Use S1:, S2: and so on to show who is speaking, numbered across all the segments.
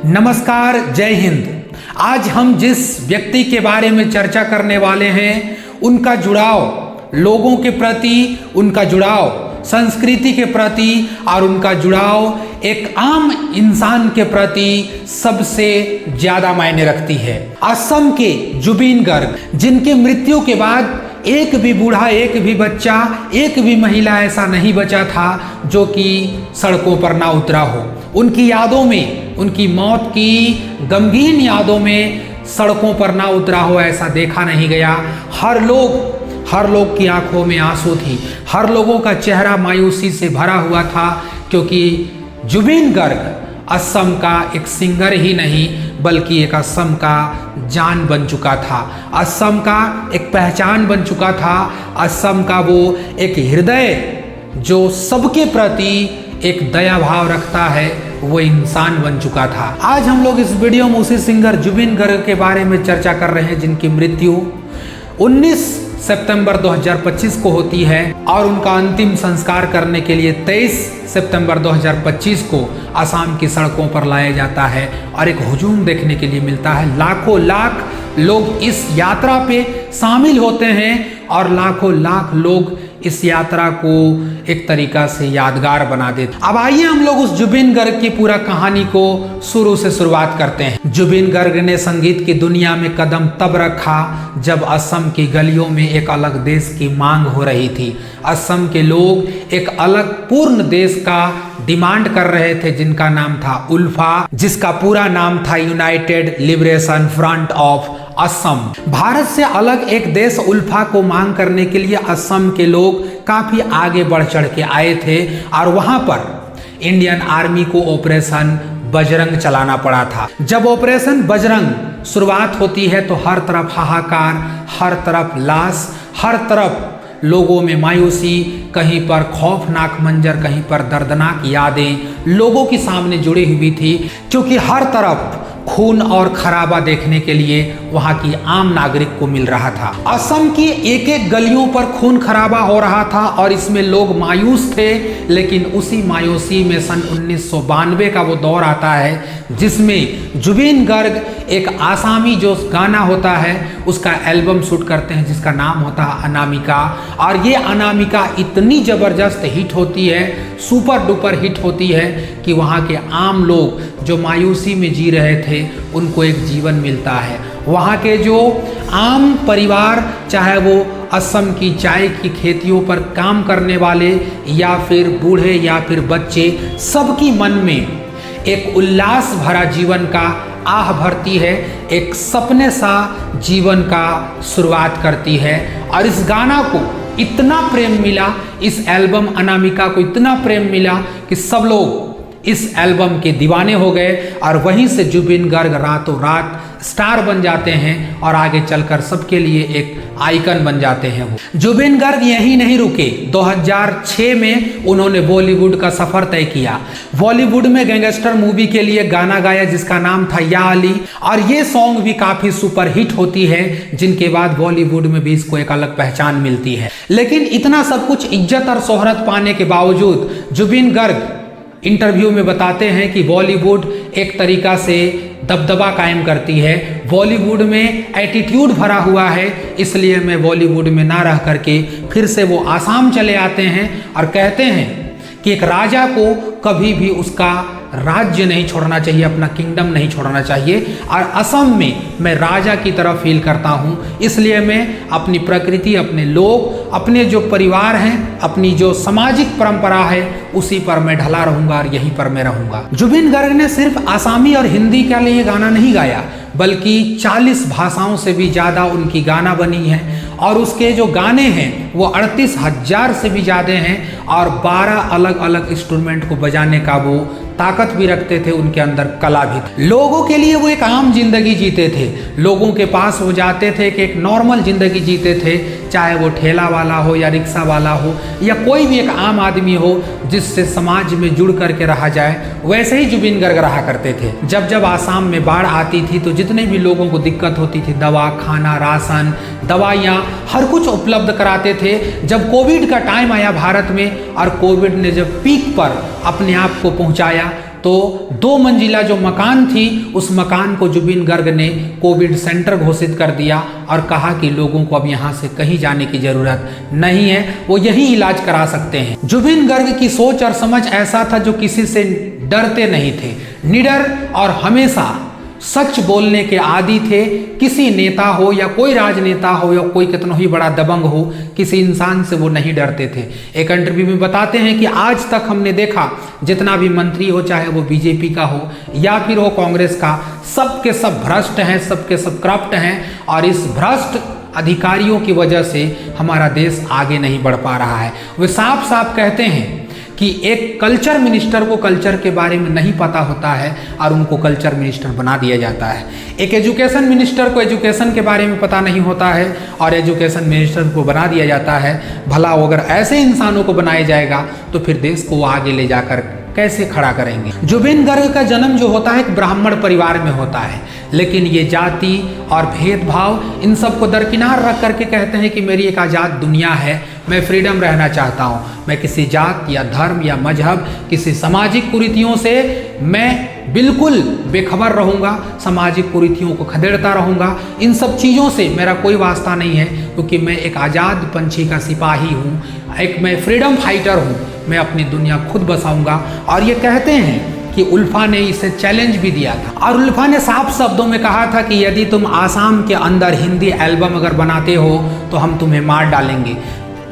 S1: नमस्कार, जय हिंद। आज हम जिस व्यक्ति के बारे में चर्चा करने वाले हैं, उनका जुड़ाव लोगों के प्रति, उनका जुड़ाव संस्कृति के प्रति और उनका जुड़ाव एक आम इंसान के प्रति सबसे ज्यादा मायने रखती है। असम के जुबिन गर्ग, जिनके मृत्यु के बाद एक भी बूढ़ा, एक भी बच्चा, एक भी महिला ऐसा नहीं बचा था जो कि सड़कों पर ना उतरा हो। उनकी यादों में, उनकी मौत की गमगीन यादों में सड़कों पर ना उतरा हो, ऐसा देखा नहीं गया। हर लोग की आंखों में आंसू थी, हर लोगों का चेहरा मायूसी से भरा हुआ था, क्योंकि जुबिन गर्ग असम का एक सिंगर ही नहीं बल्कि एक असम का जान बन चुका था, असम का एक पहचान बन चुका था, असम का वो एक हृदय जो सबके प्रति एक दया भाव रखता है, वो इंसान बन चुका था। आज हम लोग इस वीडियो में उसी सिंगर जुबिन गर्ग के बारे में चर्चा कर रहे हैं, जिनकी मृत्यु 19 सितंबर 2025 को होती है और उनका अंतिम संस्कार करने के लिए 23 सितंबर 2025 को असम की सड़कों पर लाया जाता है और एक हुजूम देखने के लिए मिलता है। लाखों लाख लोग इस यात्रा पे शामिल होते हैं और लाखों लाख लोग इस यात्रा को एक तरीका से यादगार बना देते। अब आइए हम लोग उस जुबिन गर्ग की पूरा कहानी को शुरू से शुरुआत करते हैं। जुबिन गर्ग ने संगीत की दुनिया में कदम तब रखा जब असम की गलियों में एक अलग देश की मांग हो रही थी। असम के लोग एक अलग पूर्ण देश का डिमांड कर रहे थे, जिनका नाम था उल्फा, जिसका पूरा नाम था United liberation front of Assam. Bharat से अलग एक देश उल्फा को मांग करने के लिए असम के लोग काफी आगे बढ़ चढ़ के आए थे और वहां पर इंडियन आर्मी को ऑपरेशन बजरंग चलाना पड़ा था। जब ऑपरेशन बजरंग शुरुआत होती है तो हर तरफ हाहाकार, हर तरफ लाश, हर तरफ लोगों में मायूसी, कहीं पर खौफनाक मंजर, कहीं पर दर्दनाक यादें लोगों के सामने जुड़ी हुई थी, क्योंकि हर तरफ खून और खराबा देखने के लिए वहां की आम नागरिक को मिल रहा था। असम की एक एक गलियों पर खून खराबा हो रहा था और इसमें लोग मायूस थे। लेकिन उसी मायूसी में सन 1992 का वो दौर आता है जिसमें जुबिन गर्ग एक आसामी जो गाना होता है उसका एल्बम शूट करते हैं, जिसका नाम होता है अनामिका। और ये अनामिका इतनी जबरदस्त हिट होती है, सुपर डुपर हिट होती है कि वहाँ के आम लोग जो मायूसी में जी रहे थे उनको एक जीवन मिलता है। वहाँ के जो आम परिवार, चाहे वो असम की चाय की खेतियों पर काम करने वाले या फिर बूढ़े या फिर बच्चे, सबकी मन में एक उल्लास भरा जीवन का आह भरती है, एक सपने सा जीवन का शुरुआत करती है। और इस गाना को इतना प्रेम मिला, इस एल्बम अनामिका को इतना प्रेम मिला कि सब लोग इस एल्बम के दीवाने हो गए और वहीं से जुबिन गर्ग रातों रात स्टार बन जाते हैं और आगे चलकर सबके लिए एक आइकन बन जाते हैं। वो जुबिन गर्ग यहीं नहीं रुके, 2006 में उन्होंने बॉलीवुड का सफर तय किया। बॉलीवुड में गैंगस्टर मूवी के लिए गाना गाया जिसका नाम था या अली, और ये सॉन्ग भी काफी सुपर हिट होती है, जिनके बाद बॉलीवुड में भी इसको एक अलग पहचान मिलती है। लेकिन इतना सब कुछ इज्जत और शोहरत पाने के बावजूद जुबिन गर्ग इंटरव्यू में बताते हैं कि बॉलीवुड एक तरीका से दबदबा कायम करती है, बॉलीवुड में एटीट्यूड भरा हुआ है, इसलिए मैं बॉलीवुड में ना रह करके फिर से वो आसाम चले आते हैं और कहते हैं कि एक राजा को कभी भी उसका राज्य नहीं छोड़ना चाहिए, अपना किंगडम नहीं छोड़ना चाहिए, और असम में मैं राजा की तरह फील करता हूँ। इसलिए मैं अपनी प्रकृति, अपने लोग, अपने जो परिवार हैं, अपनी जो सामाजिक परंपरा है उसी पर मैं ढला रहूँगा और यहीं पर मैं रहूँगा। जुबिन गर्ग ने सिर्फ आसामी और हिंदी के लिए गाना नहीं गाया, बल्कि 40 भाषाओं से भी ज़्यादा उनकी गाना बनी है और उसके जो गाने हैं वो 38,000 से भी ज़्यादा हैं और 12 अलग अलग इंस्ट्रूमेंट को बजाने का वो ताकत भी रखते थे, उनके अंदर कला भी थी। लोगों के लिए वो एक आम जिंदगी जीते थे, लोगों के पास वो जाते थे कि एक नॉर्मल जिंदगी जीते थे, चाहे वो ठेला वाला हो या रिक्शा वाला हो या कोई भी एक आम आदमी हो जिससे समाज में जुड़ करके रहा जाए, वैसे ही जुबिन गर्ग रहा करते थे। जब जब आसाम में बाढ़ आती थी तो जितने भी लोगों को दिक्कत होती थी, दवा, खाना, राशन, दवाइयाँ, हर कुछ उपलब्ध कराते थे। जब कोविड का टाइम आया भारत में और कोविड ने जब पीक पर अपने आप को पहुँचाया तो तो 2 मंजिला जो मकान थी उस मकान को जुबिन गर्ग ने कोविड सेंटर घोषित कर दिया और कहा कि लोगों को अब यहाँ से कहीं जाने की जरूरत नहीं है, वो यही इलाज करा सकते हैं। जुबिन गर्ग की सोच और समझ ऐसा था जो किसी से डरते नहीं थे, निडर और हमेशा सच बोलने के आदी थे। किसी नेता हो या कोई राजनेता हो या कोई कितना ही बड़ा दबंग हो, किसी इंसान से वो नहीं डरते थे। एक इंटरव्यू में बताते हैं कि आज तक हमने देखा जितना भी मंत्री हो, चाहे वो बीजेपी का हो या फिर हो कांग्रेस का, सब के सब भ्रष्ट हैं, सब के सब करप्ट हैं और इस भ्रष्ट अधिकारियों की वजह से हमारा देश आगे नहीं बढ़ पा रहा है। वे साफ साफ कहते हैं कि एक कल्चर मिनिस्टर को कल्चर के बारे में नहीं पता होता है और उनको कल्चर मिनिस्टर बना दिया जाता है। एक एजुकेशन मिनिस्टर को एजुकेशन के बारे में पता नहीं होता है और एजुकेशन मिनिस्टर को बना दिया जाता है। भला अगर ऐसे इंसानों को बनाया जाएगा तो फिर देश को आगे ले जाकर कैसे खड़ा करेंगे। जुबिन गर्ग का जन्म जो होता है एक ब्राह्मण परिवार में होता है, लेकिन ये जाति और भेदभाव इन सब को दरकिनार रख करके कहते हैं कि मेरी एक आज़ाद दुनिया है, मैं फ्रीडम रहना चाहता हूँ, मैं किसी जात या धर्म या मजहब, किसी सामाजिक कुरीतियों से मैं बिल्कुल बेखबर रहूँगा, सामाजिक कुरीतियों को खदेड़ता रहूँगा, इन सब चीज़ों से मेरा कोई वास्ता नहीं है, क्योंकि मैं एक आज़ाद पंछी का सिपाही हूँ, एक मैं फ्रीडम फाइटर हूँ, मैं अपनी दुनिया खुद बसाऊँगा। और ये कहते हैं कि उल्फा ने इसे चैलेंज भी दिया था और उल्फा ने साफ शब्दों में कहा था कि यदि तुम आसाम के अंदर हिंदी एल्बम अगर बनाते हो तो हम तुम्हें मार डालेंगे।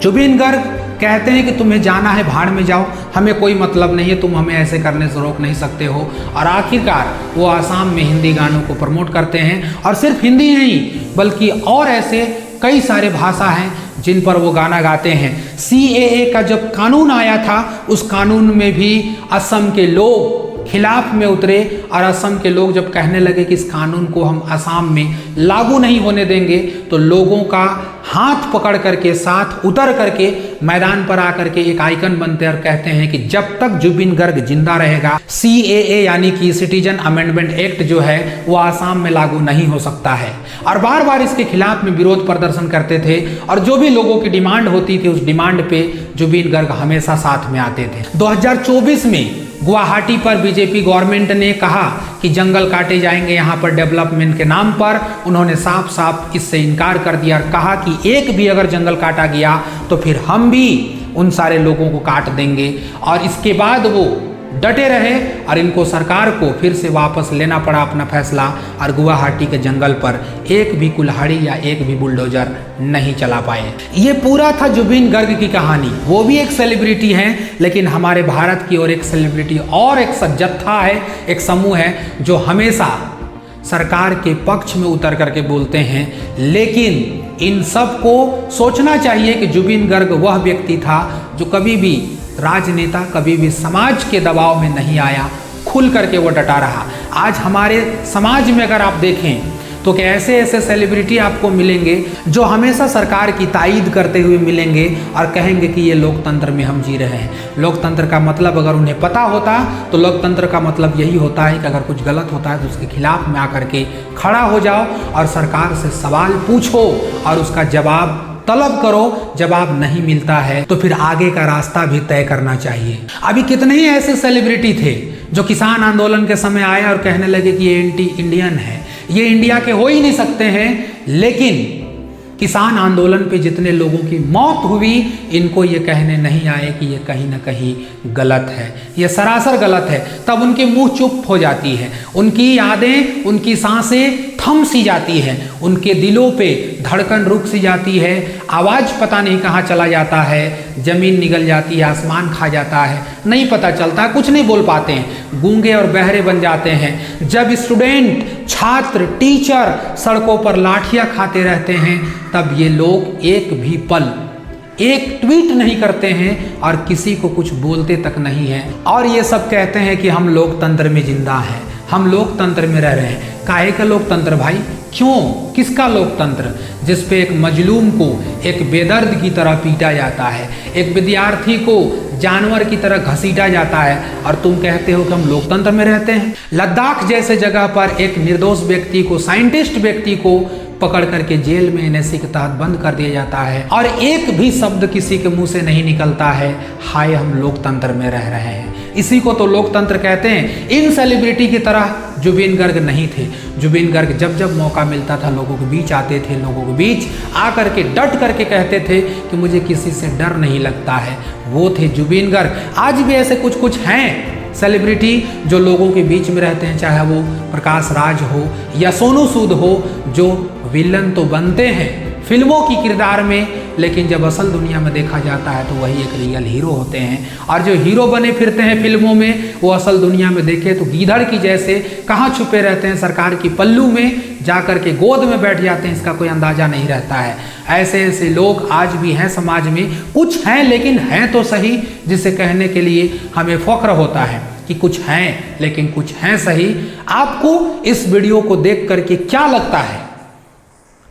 S1: जुबिन गर्ग कहते हैं कि तुम्हें जाना है भाड़ में जाओ, हमें कोई मतलब नहीं है, तुम हमें ऐसे करने से रोक नहीं सकते हो। और आखिरकार वो आसाम में हिंदी गानों को प्रमोट करते हैं और सिर्फ हिंदी नहीं बल्कि और ऐसे कई सारे भाषा हैं जिन पर वो गाना गाते हैं। CAA का जब कानून आया था उस कानून में भी असम के लोग खिलाफ में उतरे और असम के लोग जब कहने लगे कि इस कानून को हम असम में लागू नहीं होने देंगे तो लोगों का हाथ पकड़ करके साथ उतर करके मैदान पर आकर के एक आइकन बनते और कहते हैं कि जब तक जुबिन गर्ग जिंदा रहेगा CAA यानी कि सिटीजन अमेंडमेंट एक्ट जो है वो आसाम में लागू नहीं हो सकता है। और बार बार इसके खिलाफ में विरोध प्रदर्शन करते थे और जो भी लोगों की डिमांड होती थी उस डिमांड पे जुबिन गर्ग हमेशा साथ में आते थे। 2024 में गुवाहाटी पर बीजेपी गवर्नमेंट ने कहा कि जंगल काटे जाएंगे यहाँ पर डेवलपमेंट के नाम पर। उन्होंने साफ साफ इससे इनकार कर दिया और कहा कि एक भी अगर जंगल काटा गया तो फिर हम भी उन सारे लोगों को काट देंगे। और इसके बाद वो डटे रहे और इनको सरकार को फिर से वापस लेना पड़ा अपना फैसला और गुवाहाटी के जंगल पर एक भी कुल्हाड़ी या एक भी बुलडोजर नहीं चला पाए। ये पूरा था जुबिन गर्ग की कहानी। वो भी एक सेलिब्रिटी हैं, लेकिन हमारे भारत की और एक सेलिब्रिटी और एक जत्था है, एक समूह है जो हमेशा सरकार के पक्ष में उतर करके बोलते हैं। लेकिन इन सब को सोचना चाहिए कि जुबिन गर्ग वह व्यक्ति था जो कभी भी राजनेता, कभी भी समाज के दबाव में नहीं आया, खुल करके वो डटा रहा। आज हमारे समाज में अगर आप देखें तो कि ऐसे ऐसे सेलिब्रिटी आपको मिलेंगे जो हमेशा सरकार की तायीद करते हुए मिलेंगे और कहेंगे कि ये लोकतंत्र में हम जी रहे हैं। लोकतंत्र का मतलब अगर उन्हें पता होता तो लोकतंत्र का मतलब यही होता है कि अगर कुछ गलत होता है तो उसके खिलाफ में आकर के खड़ा हो जाओ और सरकार से सवाल पूछो और उसका जवाब तलब करो। जवाब नहीं मिलता है तो फिर आगे का रास्ता भी तय करना चाहिए। अभी कितने ही ऐसे सेलिब्रिटी थे जो किसान आंदोलन के समय आए और कहने लगे कि ये एंटी इंडियन है, ये इंडिया के हो ही नहीं सकते हैं। लेकिन किसान आंदोलन पे जितने लोगों की मौत हुई, इनको ये कहने नहीं आए कि ये कहीं ना कहीं गलत है, ये सरासर गलत है। तब उनके मुंह चुप हो जाती है, उनकी यादें, उनकी सांसें थम सी जाती है, उनके दिलों पे धड़कन रुक सी जाती है, आवाज़ पता नहीं कहाँ चला जाता है, ज़मीन निगल जाती है, आसमान खा जाता है, नहीं पता चलता, कुछ नहीं बोल पाते हैं, गूंगे और बहरे बन जाते हैं। जब स्टूडेंट, छात्र, टीचर सड़कों पर लाठियाँ खाते रहते हैं तब ये लोग एक भी पल एक ट्वीट नहीं करते हैं और किसी को कुछ बोलते तक नहीं है। और ये सब कहते हैं कि हम लोकतंत्र में जिंदा हैं, हम लोकतंत्र में रह रहे हैं। काहे का लोकतंत्र भाई? क्यों? किसका लोकतंत्र? जिस पे एक मजलूम को एक बेदर्द की तरह पीटा जाता है, एक विद्यार्थी को जानवर की तरह घसीटा जाता है और तुम कहते हो कि हम लोकतंत्र में रहते हैं। लद्दाख जैसे जगह पर एक निर्दोष व्यक्ति को, साइंटिस्ट व्यक्ति को पकड़ करके जेल में NSC के तहत बंद कर दिया जाता है और एक भी शब्द किसी के मुंह से नहीं निकलता है, हाय हम लोकतंत्र में रह रहे हैं। इसी को तो लोकतंत्र कहते हैं। इन सेलिब्रिटी की तरह जुबिन गर्ग नहीं थे। जुबिन गर्ग जब जब मौका मिलता था लोगों के बीच आते थे, लोगों के बीच आकर के डट करके कहते थे कि मुझे किसी से डर नहीं लगता है। वो थे जुबिन गर्ग। आज भी ऐसे कुछ कुछ हैं सेलिब्रिटी जो लोगों के बीच में रहते हैं, चाहे वो प्रकाश राज हो या सोनू सूद हो, जो विलन तो बनते हैं फिल्मों की किरदार में, लेकिन जब असल दुनिया में देखा जाता है तो वही एक रियल हीरो होते हैं। और जो हीरो बने फिरते हैं फिल्मों में, वो असल दुनिया में देखे तो गीदड़ की जैसे कहाँ छुपे रहते हैं, सरकार की पल्लू में जाकर के गोद में बैठ जाते हैं, इसका कोई अंदाजा नहीं रहता है। ऐसे ऐसे लोग आज भी हैं समाज में, कुछ हैं लेकिन हैं तो सही, जिसे कहने के लिए हमें फख्र होता है कि कुछ हैं लेकिन कुछ हैं सही। आपको इस वीडियो को देख करके क्या लगता है?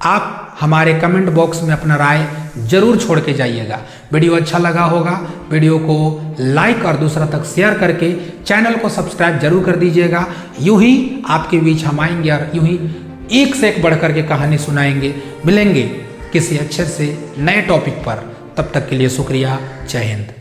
S1: आप हमारे कमेंट बॉक्स में अपना राय जरूर छोड़ के जाइएगा। वीडियो अच्छा लगा होगा, वीडियो को लाइक और दूसरा तक शेयर करके चैनल को सब्सक्राइब जरूर कर दीजिएगा। यूं ही आपके बीच हम आएंगे और यूं ही एक से एक बढ़ करके कहानी सुनाएंगे। मिलेंगे किसी अच्छे से नए टॉपिक पर, तब तक के लिए शुक्रिया। जय हिंद।